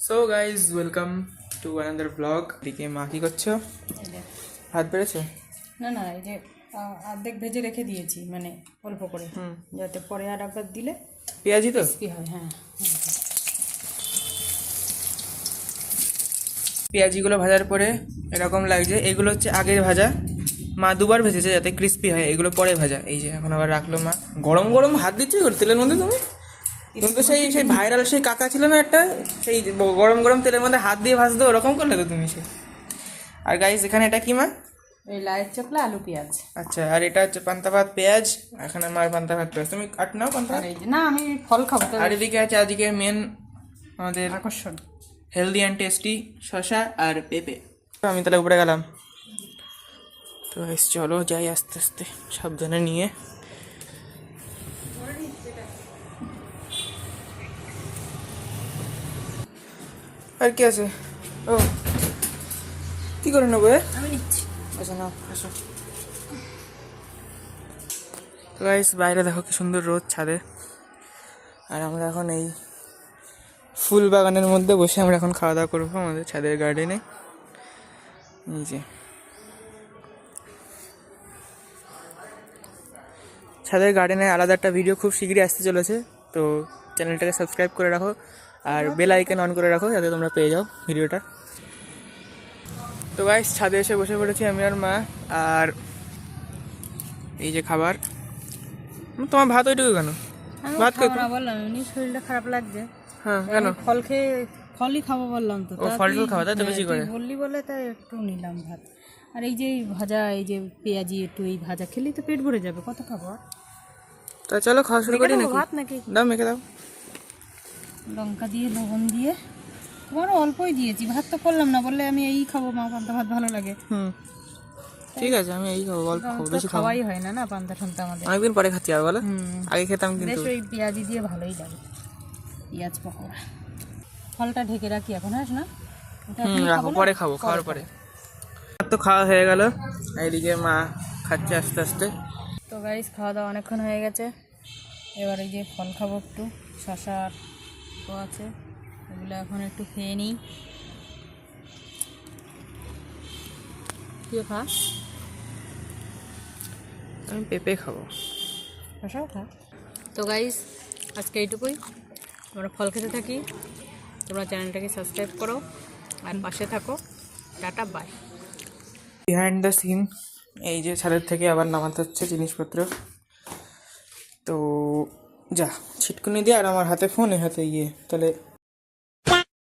So guys welcome to another blog. এদিকে মা কি করছো? এই যে ভাত বেড়েছে? না না এই যে অর্ধেক ভেজে রেখে দিয়েছি, মানে অল্প করে, যাতে পরে আর একবার দিলে পেঁয়াজি তো কি হয়। হ্যাঁ পেঁয়াজিগুলো ভাজার পরে এরকম লাগছে। এগুলো হচ্ছে আগের ভাজা, মা দুবার ভেজেছে যাতে ক্রিস্পি হয়। এগুলো পরে ভাজা। এই যে এখন আবার রাখলো মা। গরম গরম হাত দিচ্ছি তেলের মধ্যে তুমি। তুমি তো সেই সেই ভাইরাল সেই কাকা ছিল না একটা, সেই গরম গরম তেলের মধ্যে হাত দিয়ে ভাজতো, ওরকম করলে তো তুমি সে। আর গাইস এখানে এটা কি মা? এই লাইট চকলা আলু পেঁয়াজ। আচ্ছা, আর এটা হচ্ছে পান্তা ভাত পেঁয়াজ। এখানে আমার পান্তা ভাত পেঁয়াজ, তুমি কাট নাও পান্তা আর ভাত। এই যে না, আমি ফল খাবো তো। আর এদিকে আছে আজকে মেন আমাদের আকর্ষণ হেলদি অ্যান্ড টেস্টি শসা আর পেঁপে। তো আমি তাহলে উপরে গেলাম। তো গাইস চলো যাই আস্তে আস্তে সাবধানে নিয়ে। আর কি আছে? ও কি করে নেবো? আমি নিচ্ছি। আচ্ছা নাও, আসো। তো গাইস বাইরে দেখো কি সুন্দর রোদ ছাদে, আর আমরা এখন এই ফুল বাগানের মধ্যে বসে আমরা এখন খাওয়া দাওয়া করবো আমাদের ছাদের গার্ডেনে। এই যে ছাদের গার্ডেনে আলাদা একটা ভিডিও খুব শীঘ্রই আসতে চলেছে, তো চ্যানেলটাকে সাবস্ক্রাইব করে রাখো আর বেল আইকন অন করে রাখো যাতে তোমরা পেয়ে যাও ভিডিওটা। তো গাইস ছাদে এসে বসে পড়েছি আমি আর মা। আর এই যে খাবার। তোমার ভাত ওইটুকু কেন? আমি ভাত খাবো না বললাম, এমনি শরীরটা খারাপ লাগছে। হ্যাঁ কেন? আমি ফল খেয়ে ফলই খাবো বললাম তো। ও ফল টল খাওয়া তাই তো বেশি করে? তুই বললি বলে তাই একটু নিলাম ভাত। আর এই যে এই ভাজা, এই যে পেঁয়াজি, একটু এই ভাজা খেলেই তো পেট ভরে যাবে, কত খাবো আর? তা চলো খাওয়া শুরু করি নাকি? ভাত নাকি দাও মেখে দাও। লঙ্কা দিয়ে লবণ দিয়ে তোমারও অল্পই দিয়েছি, ভাত তো করলাম না, বললে আমি এই খাবো, মা পান্তা ভাত ভালো লাগে। ঠিক আছে, আমি এই খাবো, অল্প খাবো, বেশি খাবো। খাওয়াই হয় না না পান্তা ঠান্তা আমাদের। অনেকদিন পরে খাচ্ছি আর বলো, আগে খেতাম কিন্তু। বেশ ওই পেঁয়াজি দিয়ে ভালোই লাগে, পেঁয়াজ পকোড়া। ফলটা ঢেকে রাখি এখন, হ্যাঁ না? রাখো, পরে খাবো, খাওয়ার পরে। তো খাওয়া হয়ে গেল, এইদিকে মা খাচ্ছে আস্তে আস্তে। তো গাইস খাওয়া দাওয়া অনেকক্ষণ হয়ে গেছে, এবার এই যে ফল খাবো একটু, শশা তো আছে, এগুলো এখন একটু খেয়ে নিই। তুইও খা। আমি পেঁপে খাবো। শশাও খা। তো গাইস আজকে এইটুকুই, আমরা ফল খেতে থাকি, তোমরা চ্যানেলটাকে সাবস্ক্রাইব করো আর পাশে থাকো। Tata bye. Behind the scene, এই যে ছাদের থেকে আবার নামাতে হচ্ছে জিনিসপত্র। তো যা ছিটকুনি দিয়ে, আর আমার হাতে ফোন, এ হাতে ইয়ে, তাহলে